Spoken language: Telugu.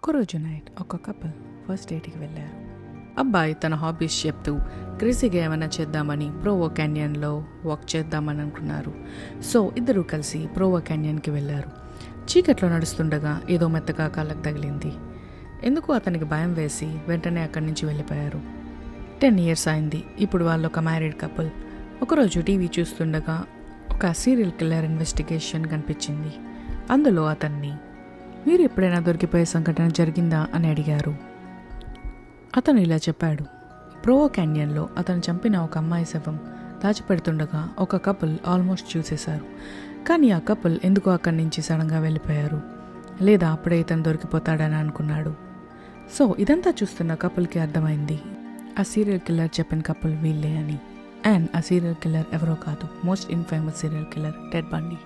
ఒకరోజు నైట్ ఒక కపుల్ ఫస్ట్ డేట్కి వెళ్ళారు. అబ్బాయి తన హాబీస్ చెప్తూ క్రేజీగా ఏమైనా చేద్దామని ప్రోవో క్యాన్యన్లో వాక్ చేద్దామని అనుకున్నారు. సో ఇద్దరూ కలిసి ప్రోవో క్యాన్యన్కి వెళ్ళారు. చీకట్లో నడుస్తుండగా ఏదో మెత్తగా కాళ్ళకు తగిలింది. ఎందుకు అతనికి భయం వేసి వెంటనే అక్కడి నుంచి వెళ్ళిపోయారు. 10 years అయింది. ఇప్పుడు వాళ్ళు ఒక మ్యారీడ్ కపుల్. ఒకరోజు టీవీ చూస్తుండగా ఒక సీరియల్ కిల్లర్ ఇన్వెస్టిగేషన్ కనిపించింది. అందులో అతన్ని మీరు ఎప్పుడైనా దొరికిపోయే సంఘటన జరిగిందా అని అడిగారు. అతను ఇలా చెప్పాడు. ప్రోవో క్యాన్యన్లో అతను చంపిన ఒక అమ్మాయి శవం దాచిపెడుతుండగా ఒక కపుల్ ఆల్మోస్ట్ చూసేశారు. కానీ ఆ కపుల్ ఎందుకు అక్కడి నుంచి సడన్గా వెళ్ళిపోయారు, లేదా అప్పుడే ఇతను దొరికిపోతాడని అనుకున్నాడు. సో ఇదంతా చూస్తున్న కపుల్కి అర్థమైంది ఆ సీరియల్ కిల్లర్ చెప్పిన కపుల్ వీళ్ళే అని. అండ్ ఆ సీరియల్ కిల్లర్ ఎవరో కాదు, most infamous serial killer Ted బండీ.